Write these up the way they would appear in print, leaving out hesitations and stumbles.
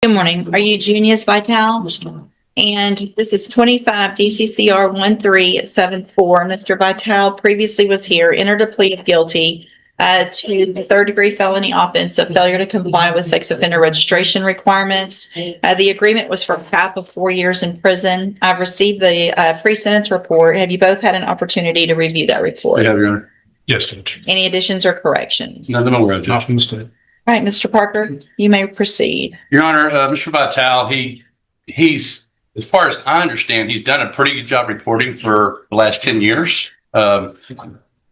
Good morning. Are you Junius Vital? And this is 25 DCCR 1374. Mr. Vital previously was here, entered a plea of guilty to the third-degree felony offense of failure to comply with sex offender registration requirements. The agreement was for a cap of 4 years in prison. I've received the pre-sentence report. Have you both had an opportunity to review that report? We have, Your Honor. Yes, Judge. Any additions or corrections? None of them were, Judge. All right, Mr. Parker, you may proceed. Your Honor, Mr. Vital, he's, as far as I understand, he's done a pretty good job reporting for the last 10 years.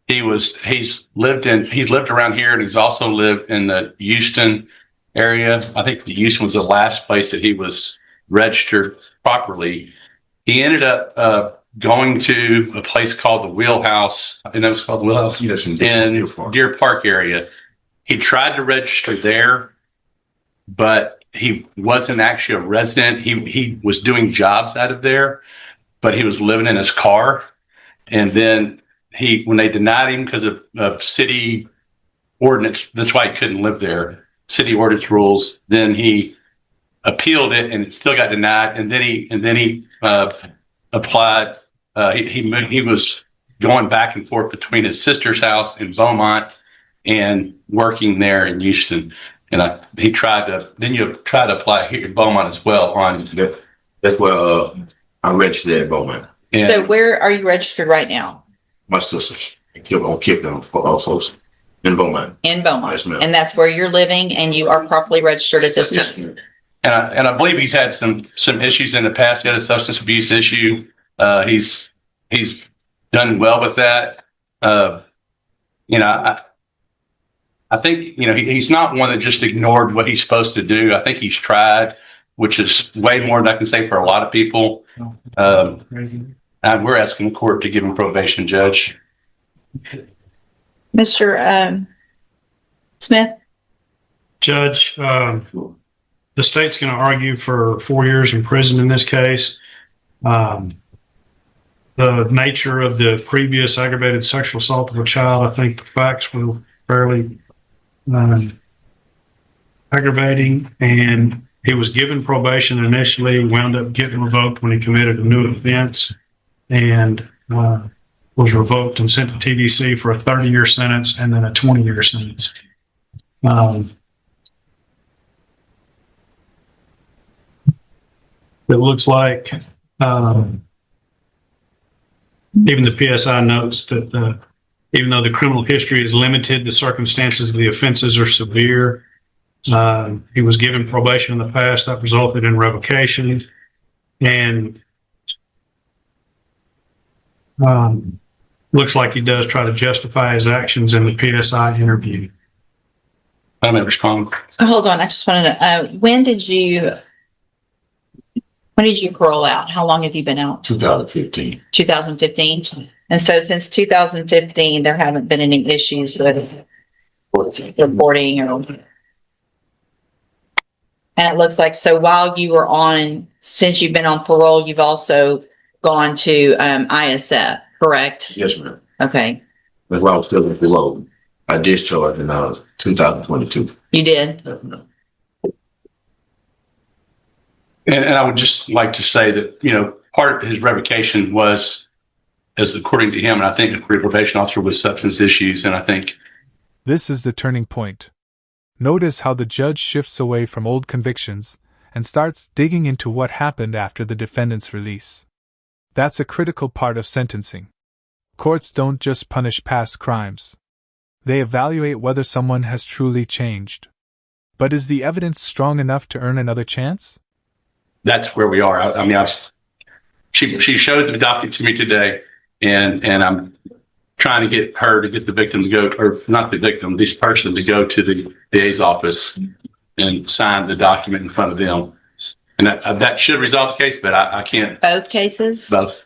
He's lived around here, and he's also lived in the Houston area. I think the Houston was the last place that he was registered properly. He ended up going to a place called the Wheelhouse. I think that was called the Wheelhouse? Yes, in Deer Park area. He tried to register there, but he wasn't actually a resident. He was doing jobs out of there, but he was living in his car. And then when they denied him because of city ordinance, that's why he couldn't live there, city ordinance rules, then he appealed it and it still got denied. And then he applied. He was going back and forth between his sister's house in Beaumont and working there in Houston. And you tried to apply here in Beaumont as well. That's where I'm registered at Beaumont. So where are you registered right now? My sisters on Kipton folks in Beaumont. In Beaumont. Yes, ma'am. And that's where you're living and you are properly registered at this time. And I believe he's had some issues in the past. He had a substance abuse issue. He's done well with that. I think, he's not one that just ignored what he's supposed to do. I think he's tried, which is way more than I can say for a lot of people. And we're asking the court to give him probation, Judge. Mr. Smith? Judge, the state's going to argue for 4 years in prison in this case. The nature of the previous aggravated sexual assault of a child, I think the facts were fairly aggravating, and he was given probation initially, wound up getting revoked when he committed a new offense, and was revoked and sent to TDC for a 30-year sentence and then a 20-year sentence. It looks like even the PSI notes that even though the criminal history is limited, the circumstances of the offenses are severe. He was given probation in the past that resulted in revocation, and looks like he does try to justify his actions in the PSI interview. I may respond. Hold on. I just wanted to, when did you parole out? How long have you been out? 2015. 2015. And so since 2015, there haven't been any issues with reporting and it looks like, so while you were since you've been on parole, you've also gone to ISF, correct? Yes, ma'am. Okay. But while I was still in parole, I discharged in 2022. You did? Yes, ma'am. And I would just like to say that, part of his revocation was, as according to him, and I think the probation officer, was substance issues, and I think this is the turning point. Notice how the judge shifts away from old convictions and starts digging into what happened after the defendant's release. That's a critical part of sentencing. Courts don't just punish past crimes. They evaluate whether someone has truly changed. But is the evidence strong enough to earn another chance? that's where we are. She showed the document to me today, and I'm trying to get her to get the victim to go, or not the victim, this person to go to the DA's office and sign the document in front of them. And that should resolve the case, but I can't. Both cases? Both.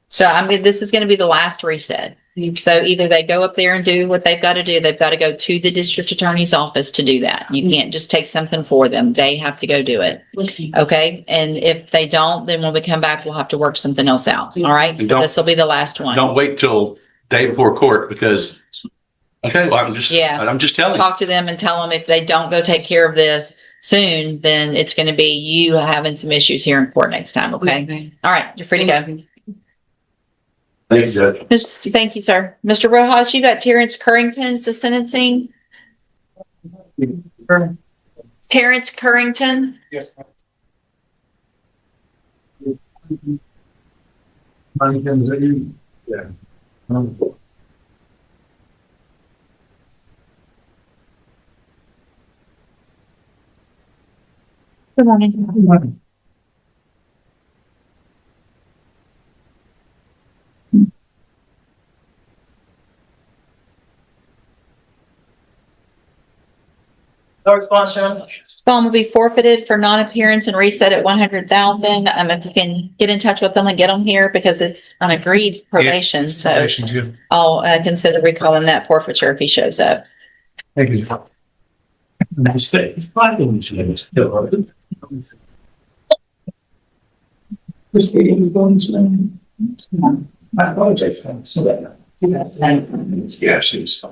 So this is going to be the last reset. So either they go up there and do what they've got to do. They've got to go to the district attorney's office to do that. You can't just take something for them. They have to go do it. Okay. And if they don't, then when we come back, we'll have to work something else out. All right. This will be the last one. Don't wait till day before court, because Okay, well, Yeah. I'm just telling you. Talk to them and tell them if they don't go take care of this soon, then it's going to be you having some issues here in court next time. Okay. All right. You're free to go. Thank you, Judge. Thank you, sir. Mr. Rojas, you got Terrence Currington's the sentencing. Terrence Currington. Yes. Yeah. Good morning. No response, Sharon? This bond will be forfeited for non-appearance and reset at 100,000. If you can get in touch with them and get them here because it's an agreed probation, so Probation's good. I'll consider recalling that forfeiture if he shows up. Thank you. Mistake. Fighting still. I apologize. Yeah, she's.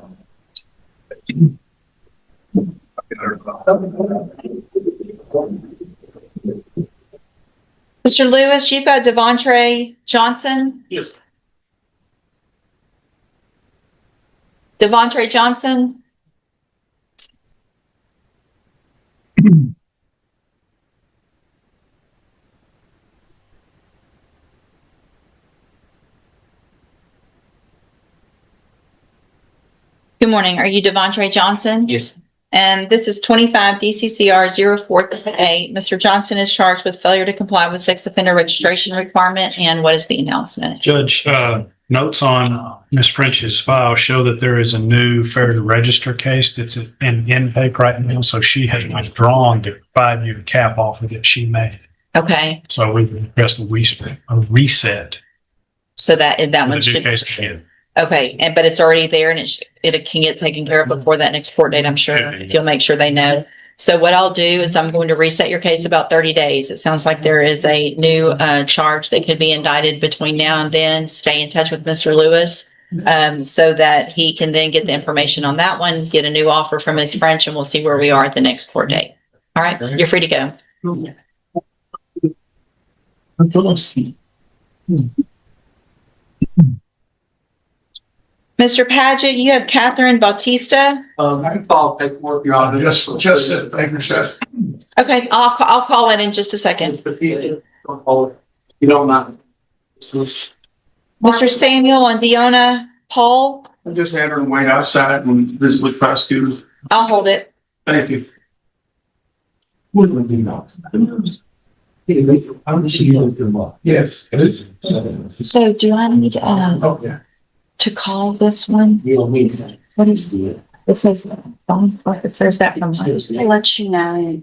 Mr. Lewis, you've got Devontre Johnson. Yes. Devontre Johnson. Good morning. Are you Devontre Johnson? Yes. And this is 25 DCCR 0438. Mr. Johnson is charged with failure to comply with sex offender registration requirement. And what is the announcement? Judge, notes on Ms. French's file show that there is a new fair to register case that's in intake right now. So she has withdrawn the 5-year cap offer that she made. Okay. So we request a reset. So that The one new should. case again. Okay, but it's already there and it can get taken care of before that next court date, I'm sure, if you'll make sure they know. So what I'll do is I'm going to reset your case about 30 days. It sounds like there is a new charge that could be indicted between now and then. Stay in touch with Mr. Lewis so that he can then get the information on that one, get a new offer from Ms. French, and we'll see where we are at the next court date. All right, you're free to go. Mr. Paget, you have Catherine Bautista. I can follow paperwork, Your Honor, just at Baker's chest. Okay, I'll call in just a second. You don't mind. Mr. Samuel and Deanna Paul, I just had her wait outside and visit with prosecutors. I'll hold it. Thank you. Yes. So do I need Okay. to call this one? What is it says there's that from Just to let you know,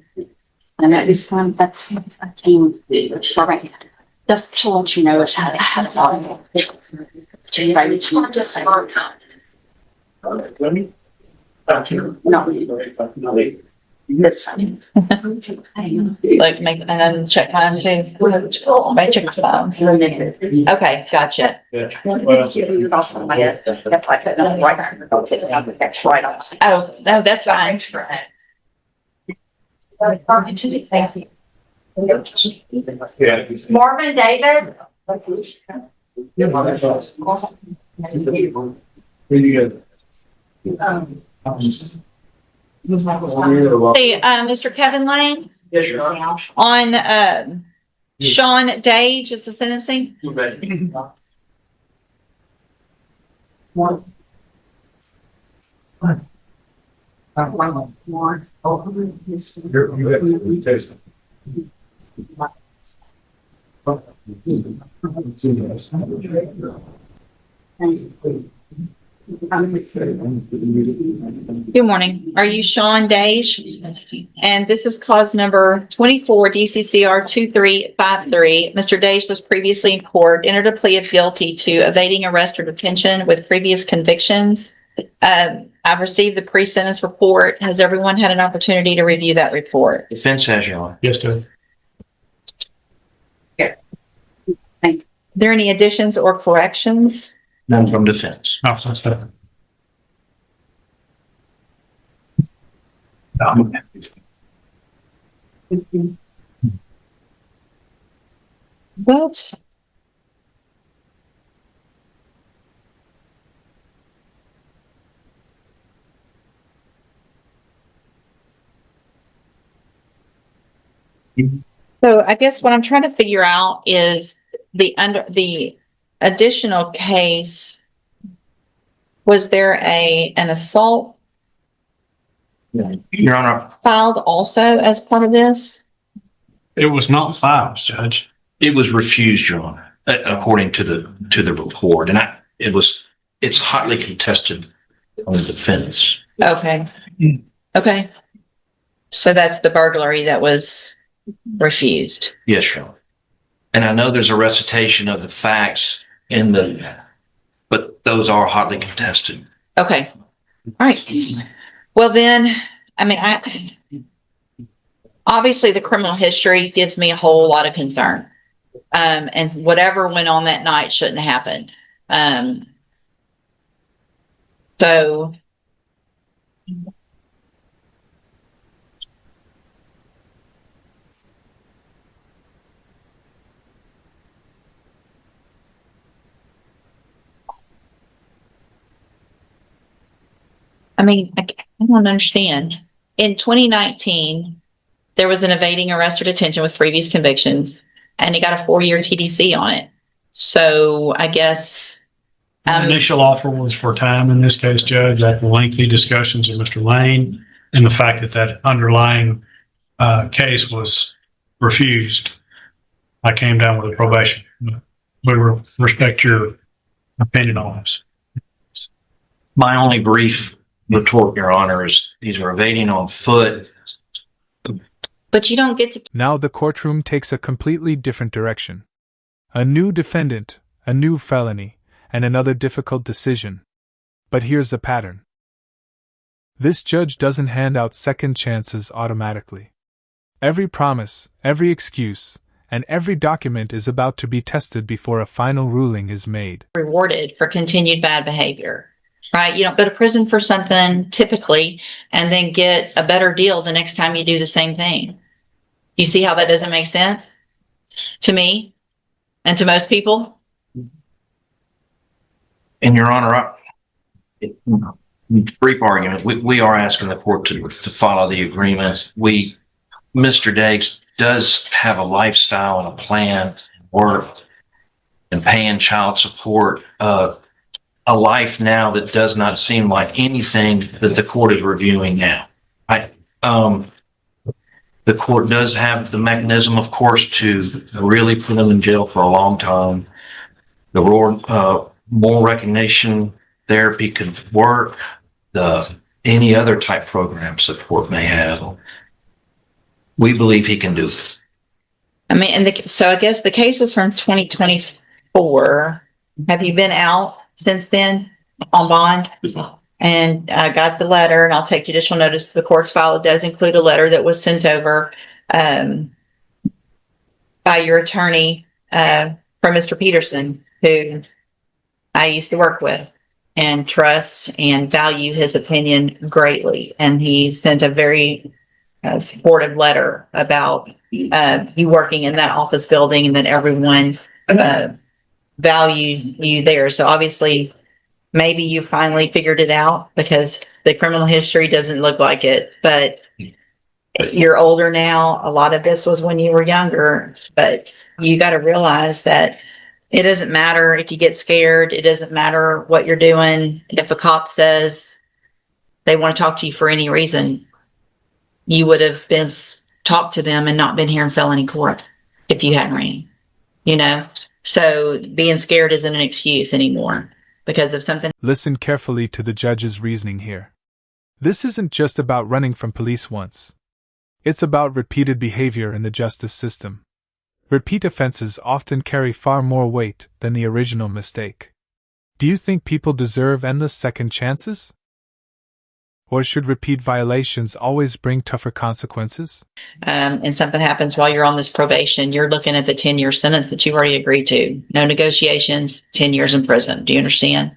and at this time, that's, I came, right, just to let you know, it has not. That's fine. like make and then check mine too. May check mine. Okay, gotcha. Oh, no, that's fine. Marvin David. Hey, Mr. Kevin Lane Yes, Your Honor. on Sean Dage is the sentencing. You ready? Good morning. Are you Sean Dage? And this is cause number 24 DCCR 2353. Mr. Dage was previously in court, entered a plea of guilty to evading arrest or detention with previous convictions. I've received the pre-sentence report. Has everyone had an opportunity to review that report? Defense has, Your Honor. Yes, Judge. Are there any additions or corrections? None from defense. No, that's that. But so I guess what I'm trying to figure out is the additional case. Was there an assault Your Honor, filed also as part of this? It was not filed, Judge. it was refused, Your Honor, according to the report, and it's hotly contested on the defense. Okay. Okay. So that's the burglary that was refused. Yes, Your Honor. And I know there's a recitation of the facts but those are hotly contested. Okay. All right. Well, then, I mean, obviously the criminal history gives me a whole lot of concern. And whatever went on that night shouldn't have happened. So I mean, I don't understand. In 2019, there was an evading arrest or detention with previous convictions, and he got a 4-year TDC on it. So I guess. The initial offer was for time in this case, Judge, after lengthy discussions with Mr. Lane and the fact that underlying case was refused. I came down with a probation. We respect your opinion on this. My only brief retort, Your Honor, is these are evading on foot. But you don't get to. Now the courtroom takes a completely different direction. A new defendant, a new felony, and another difficult decision. But here's the pattern. This judge doesn't hand out second chances automatically. Every promise, every excuse, and every document is about to be tested before a final ruling is made. Rewarded for continued bad behavior, right? You don't go to prison for something typically and then get a better deal the next time you do the same thing. You see how that doesn't make sense to me and to most people? And Your Honor, brief argument, we are asking the court to follow the agreement. Mr. Diggs does have a lifestyle and a plan, work and paying child support, a life now that does not seem like anything that the court is reviewing now. The court does have the mechanism, of course, to really put him in jail for a long time. The more recognition therapy could work, any other type programs the court may have. We believe he can do it. I mean, so I guess the case is from 2024. Have you been out since then on bond? And I got the letter, and I'll take judicial notice of the court's file. It does include a letter that was sent over by your attorney from Mr. Peterson, who I used to work with and trust and value his opinion greatly. And he sent a very supportive letter about you working in that office building and that everyone valued you there. So obviously, maybe you finally figured it out because the criminal history doesn't look like it. But you're older now. A lot of this was when you were younger. But you got to realize that it doesn't matter if you get scared. It doesn't matter what you're doing. If a cop says they want to talk to you for any reason, you would have been talked to them and not been here in felony court if you hadn't ran, So being scared isn't an excuse anymore because of something. Listen carefully to the judge's reasoning here. This isn't just about running from police once. It's about repeated behavior in the justice system. Repeat offenses often carry far more weight than the original mistake. Do you think people deserve endless second chances? Or should repeat violations always bring tougher consequences? And something happens while you're on this probation, you're looking at the 10-year sentence that you already agreed to. No negotiations, 10 years in prison. Do you understand?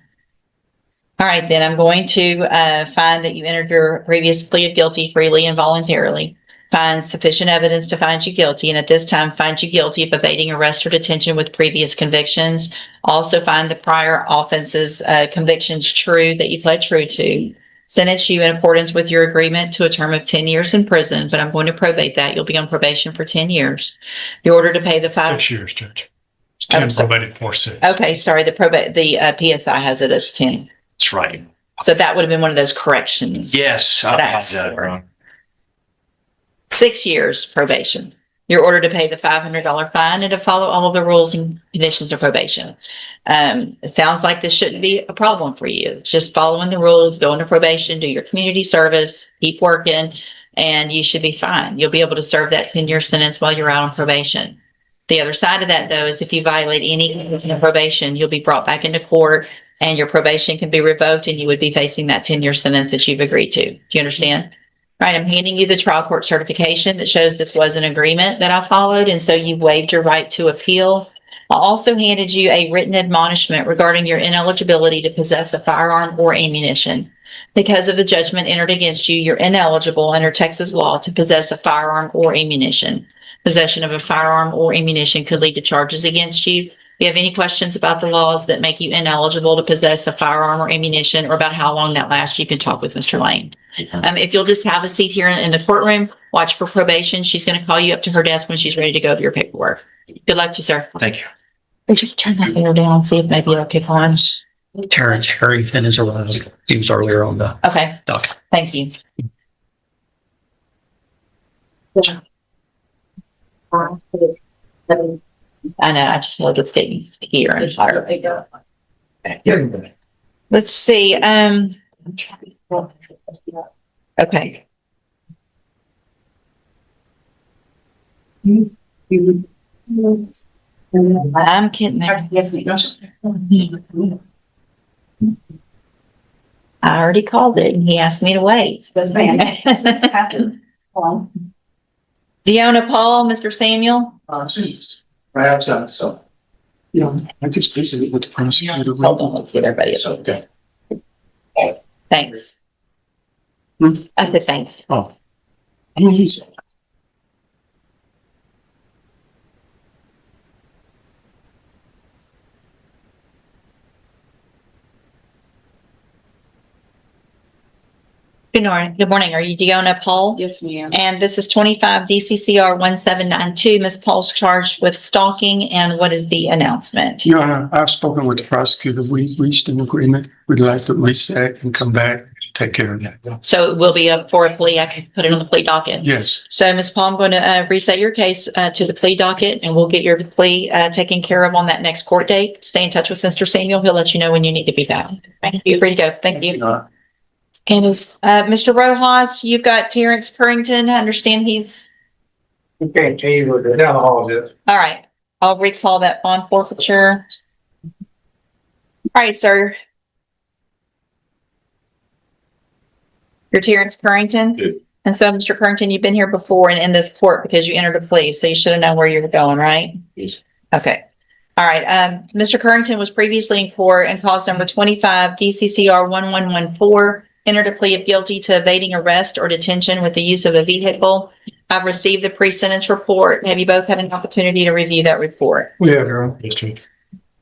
All All right, then I'm going to find that you entered your previous plea of guilty freely and voluntarily. Find sufficient evidence to find you guilty, and at this time find you guilty of evading arrest or detention with previous convictions. Also find the prior offenses, convictions true that you pled true to. Sentence you in accordance with your agreement to a term of 10 years in prison, but I'm going to probate that. You'll be on probation for 10 years. The order to pay the 6 years, Judge. It's I'm 10 sorry. probated for 6. Okay, sorry, the PSI has it as 10. That's right. So that would have been one of those corrections. Yes, I That I had asked that for. wrong. 6 years probation. You're ordered to pay the $500 fine and to follow all of the rules and conditions of probation. It sounds like this shouldn't be a problem for you. It's just following the rules, go into probation, do your community service, keep working, and you should be fine. You'll be able to serve that 10-year sentence while you're out on probation. The other side of that, though, is if you violate any condition of probation, you'll be brought back into court and your probation can be revoked and you would be facing that 10-year sentence that you've agreed to. Do you understand? All right, I'm handing you the trial court certification that shows this was an agreement that I followed, and so you waived your right to appeal. I also handed you a written admonishment regarding your ineligibility to possess a firearm or ammunition. Because of the judgment entered against you, you're ineligible under Texas law to possess a firearm or ammunition. Possession of a firearm or ammunition could lead to charges against you. If you have any questions about the laws that make you ineligible to possess a firearm or ammunition or about how long that lasts, you can talk with Mr. Lane. If you'll just have a seat here in the courtroom, watch for probation. She's going to call you up to her desk when she's ready to go over your paperwork. Good luck to you, sir. Thank you. Would you turn that video down and see if maybe it'll kick on? Terrence Harrington is arrived. He was earlier on the Okay, docket. thank you. I know, I just feel like it's getting stickier and hotter. Let's see, okay. I'm kidding there. I already called it and he asked me to wait. Deanna Paul, Mr. Samuel? Right outside, so. I just visited with the prosecutor. Hold on, let's get everybody up. Okay. Thanks. I said thanks. Good morning. Good morning. Are you Deanna Paul? Yes, ma'am. And this is 25 DCCR 1792. Ms. Paul's charged with stalking. And what is the announcement? Your Honor, I've spoken with the prosecutor. We reached an agreement. We'd like to reset and come back and take care of that. So it will be up for a plea. I can put it on the plea docket. Yes, So Ms. Paul, I'm going to reset your case to the plea docket and we'll get your plea taken care of on that next court date. Stay in touch with Mr. Samuel. He'll let you know when you need to be back. Thank you. Free to go. Thank you. And is Mr. Rojas, you've got Terrence Purrington. I understand he's Okay, can you look down the hall, yes? all right. I'll recall that bond forfeiture. All right, sir. You're Terrence Purrington? Good. And so, Mr. Purrington, you've been here before and in this court because you entered a plea, so you should have known where you were going, right? Yes. Okay. All right. Mr. Purrington was previously in court and cause number 25 DCCR 1114, entered a plea of guilty to evading arrest or detention with the use of a vehicle. I've received the pre-sentence report. Have you both had an opportunity to review that report? we have, Your Honor. Yes, Judge.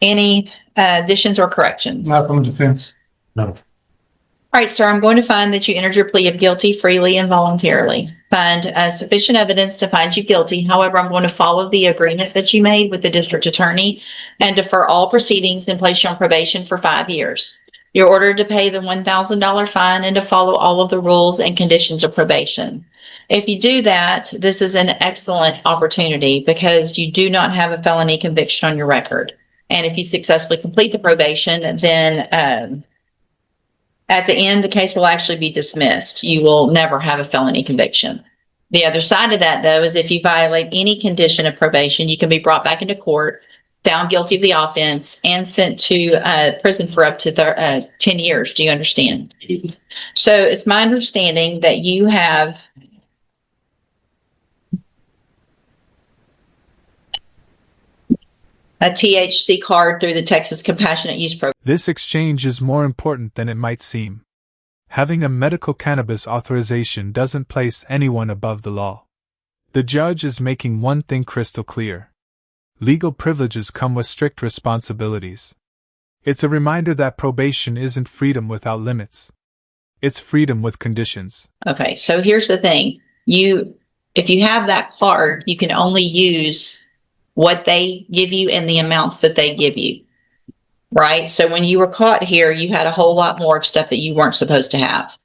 Any additions or corrections? Not from the defense. No. All right, sir, I'm going to find that you entered your plea of guilty freely and voluntarily. Find sufficient evidence to find you guilty. However, I'm going to follow the agreement that you made with the district attorney and defer all proceedings and place you on probation for 5 years. You're ordered to pay the $1,000 fine and to follow all of the rules and conditions of probation. If you do that, this is an excellent opportunity because you do not have a felony conviction on your record. And if you successfully complete the probation, then at the end, the case will actually be dismissed. You will never have a felony conviction. The other side of that, though, is if you violate any condition of probation, you can be brought back into court, found guilty of the offense, and sent to prison for up to 10 years. Do you understand? So it's my understanding that you have a THC card through the Texas Compassionate Use Program. This exchange is more important than it might seem. Having a medical cannabis authorization doesn't place anyone above the law. The judge is making one thing crystal clear. Legal privileges come with strict responsibilities. It's a reminder that probation isn't freedom without limits. It's freedom with conditions. Okay, so here's the thing. If you have that card, you can only use what they give you and the amounts that they give you. Right? So when you were caught here, you had a whole lot more of stuff that you weren't supposed to have.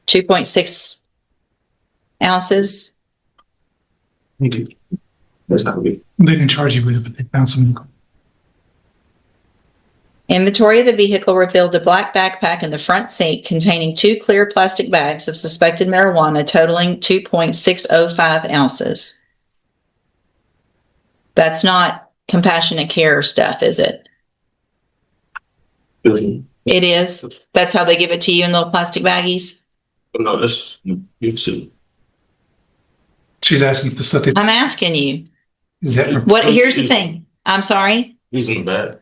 2.6 ounces. That's not good. They didn't charge you with it, but they found some. Inventory of the vehicle revealed a black backpack in the front seat containing 2 clear plastic bags of suspected marijuana totaling 2.605 ounces. That's not compassionate care stuff, is it? Really? It is. That's how they give it to you in little plastic baggies. No, that's, you see. She's asking if the stuff they, I'm asking you. is that. What? Here's the thing. I'm sorry. He's in the bag.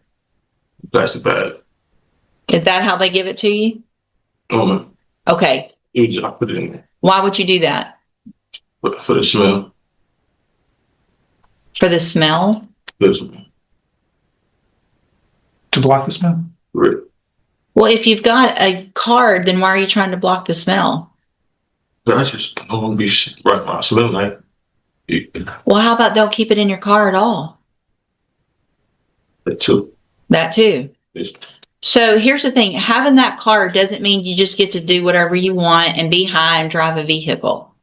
Plastic bag. Is that how they give it to you? No, Okay. I put it in there. Why would you do that? For the smell. For the smell? Listen, To block the smell? really. Well, if you've got a card, then why are you trying to block the smell? But I just don't want to be right now. I smell like it. Well, how about don't keep it in your car at all? That too. That too. It's, So here's the thing. Having that card doesn't mean you just get to do whatever you want and be high and drive a vehicle.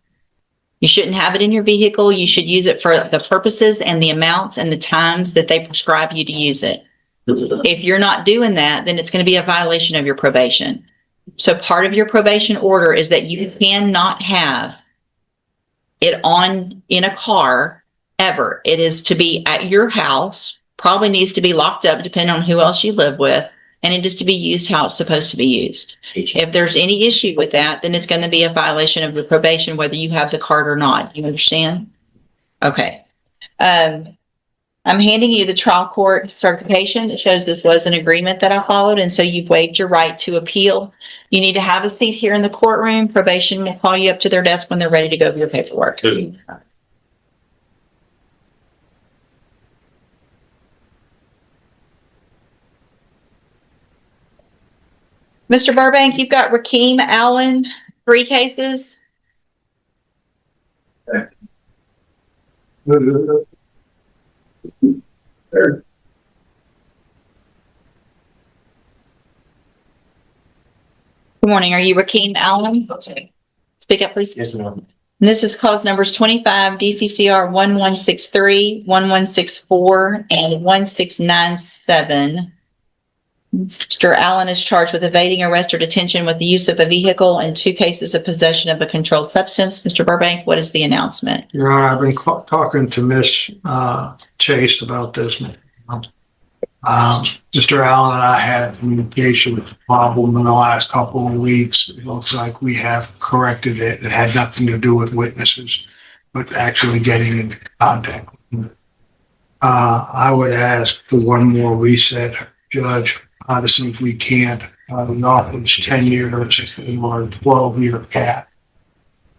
You shouldn't have it in your vehicle. You should use it for the purposes and the amounts and the times that they prescribe you to use it. If you're not doing that, then it's going to be a violation of your probation. So part of your probation order is that you cannot have it in a car ever. It is to be at your house, probably needs to be locked up depending on who else you live with, and it is to be used how it's supposed to be used. If there's any issue with that, then it's going to be a violation of your probation, whether you have the card or not. You understand? Okay. I'm handing you the trial court certification. It shows this was an agreement that I followed, and so you've waived your right to appeal. You need to have a seat here in the courtroom. Probation will call you up to their desk when they're ready to go over your paperwork. Mr. Burbank, you've got Rakeem Allen, 3 cases. Good morning. Are you Rakeem Allen? Speak up, please. yes, ma'am. And this is cause numbers 25 DCCR 1163, 1164, and 1697. Mr. Allen is charged with evading arrest or detention with the use of a vehicle and 2 cases of possession of a controlled substance. Mr. Burbank, what is the announcement? Your Honor, I've been talking to Miss Chase about this. Mr. Allen and I had communication with the problem in the last couple of weeks. It looks like we have corrected it. It had nothing to do with witnesses, but actually getting in contact. I would ask for one more reset, Judge, to see if we can't offer this 10 years or 12-year cap.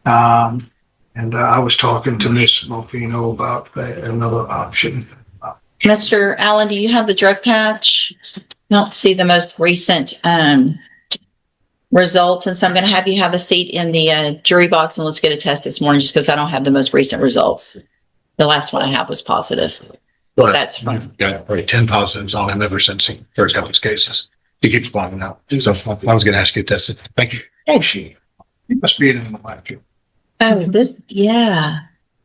And I was talking to Miss Mofino about another option. Mr. Allen, do you have the drug patch? I don't see the most recent results, and so I'm going to have you have a seat in the jury box, and let's get a test this morning just because I don't have the most recent results. The last one I have was positive. That's fine. We've got probably 10 positives on him ever since he first got his cases. He keeps finding out. So I was going to ask you to test it. Thank you. Thank you. He must be in the lab too. Oh, yeah.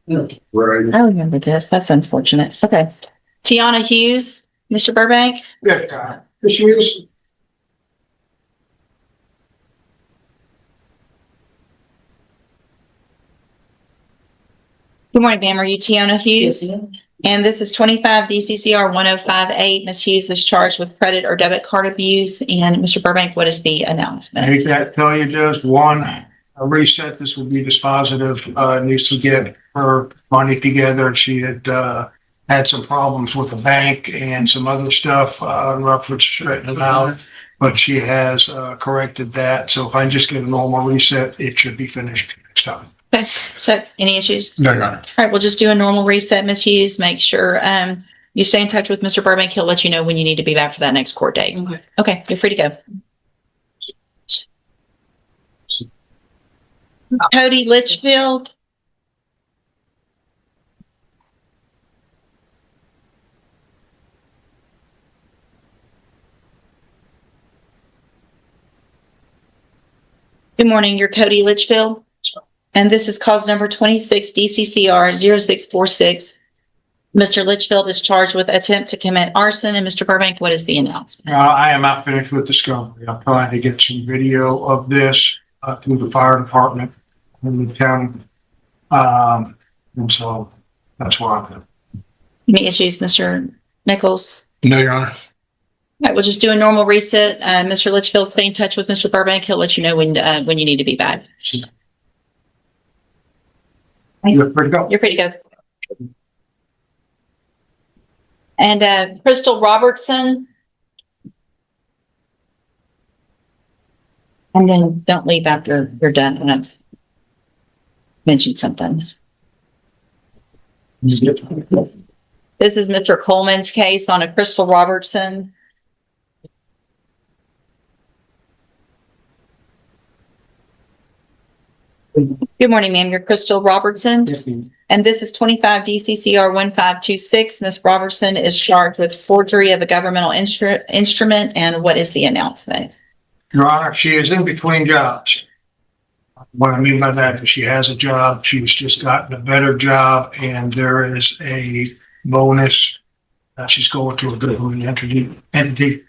Right. I remember this. That's unfortunate. Okay. Tiana Hughes, Mr. Burbank. Yeah, this year's. Good morning, ma'am. Are you Tiana Hughes? Yes, and this is 25 DCCR 1058. Ms. Hughes is charged with credit or debit card abuse. And Mr. Burbank, what is the announcement? I hate to tell you just one, a reset, this will be dispositive, needs to get her money together. She had had some problems with the bank and some other stuff, reference straightened it out. But she has, corrected that. So if I just get a normal reset, it should be finished next time. Okay, so any issues? No, Your Honor. All right, we'll just do a normal reset, Ms. Hughes. Make sure you stay in touch with Mr. Burbank. He'll let you know when you need to be back for that next court date. Okay, you're free to go. Cody Litchfield. Good morning, you're Cody Litchfield. And this is cause number 26 DCCR 0646. Mr. Litchfield is charged with attempt to commit arson. And Mr. Burbank, what is the announcement? I am not finished with discovery. I'm trying to get some video of this, through the fire department in the county. And so that's where I'm at. Any issues, Mr. Nichols? No, Your Honor. All right, we'll just do a normal reset. Mr. Litchfield, stay in touch with Mr. Burbank. He'll let you know when you need to be back. You're free to go. You're free to go. And Crystal Robertson. And then don't leave after you're done when I've mentioned something. This is Mr. Coleman's case on a Crystal Robertson. Good morning, ma'am. You're Crystal Robertson. Yes, ma'am. And this is 25 DCCR 1526. Ms. Robertson is charged with forgery of a governmental instrument. And what is the announcement? Your Honor, she is in between jobs. What I mean by that is she has a job, she's just gotten a better job, and there is a bonus. She's going to a government entity.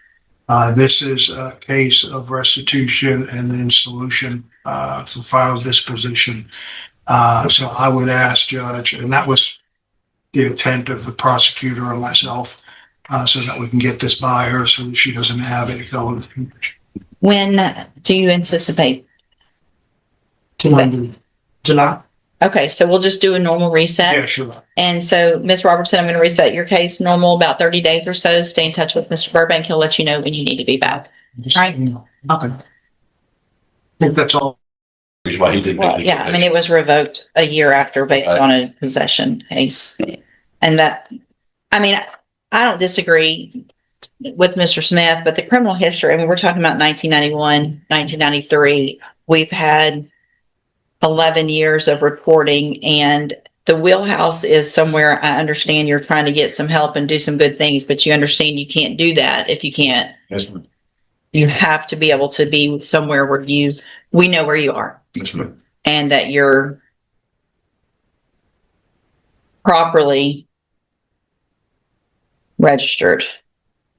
This is a case of restitution and then solution for final disposition. So I would ask Judge, and that was the intent of the prosecutor and myself, so that we can get this by her so that she doesn't have any felony conviction. When do you anticipate? July. Okay, so we'll just do a normal reset. Yeah, sure. And so, Ms. Robertson, I'm going to reset your case normal about 30 days or so. Stay in touch with Mr. Burbank. He'll let you know when you need to be back. Right. Okay. I think that's all. Is why he didn't. Well, yeah, I mean, it was revoked a year after based on a possession case. And that, I mean, I don't disagree with Mr. Smith, but the criminal history, I mean, we're talking about 1991, 1993. We've had 11 years of reporting, and the wheelhouse is somewhere. I understand you're trying to get some help and do some good things, but you understand you can't do that if you can't. Yes, ma'am. You have to be able to be somewhere where we know where you are Yes, ma'am. and that you're properly registered.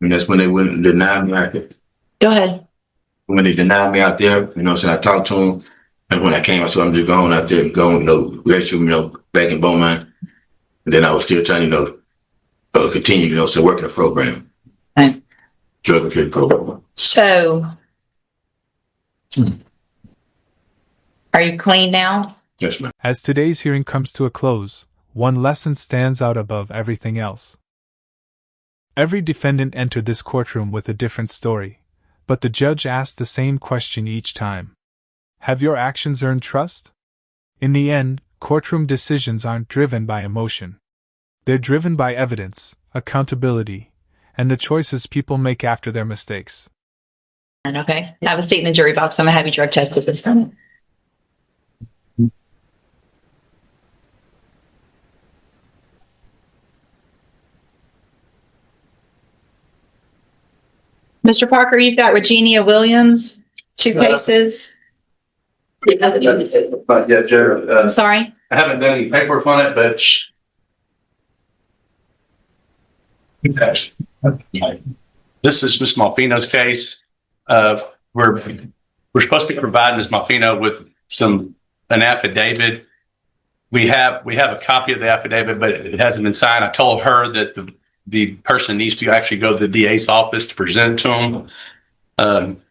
And that's when they went and denied me out there. Go ahead. When they denied me out there, so I talked to them. And when I came, I said, I'm just going out there and going, register, back in Beaumont. And then I was still trying to, continue, so working the program. Right. Drug and treatment program. So, are you clean now? Yes, ma'am. As today's hearing comes to a close, one lesson stands out above everything else. Every defendant entered this courtroom with a different story, but the judge asked the same question each time. Have your actions earned trust? In the end, courtroom decisions aren't driven by emotion. They're driven by evidence, accountability, and the choices people make after their mistakes. Okay. Have a seat in the jury box. I'm going to have you drug tested this moment. Mr. Parker, you've got Regina Williams, 2 cases. But yeah, Jared, I'm sorry. I haven't done any paperwork on it, but this is Ms. Malfino's case. We're supposed to be providing Ms. Malfino with an affidavit. We have a copy of the affidavit, but it hasn't been signed. I told her that the person needs to actually go to the DA's office to present it to him.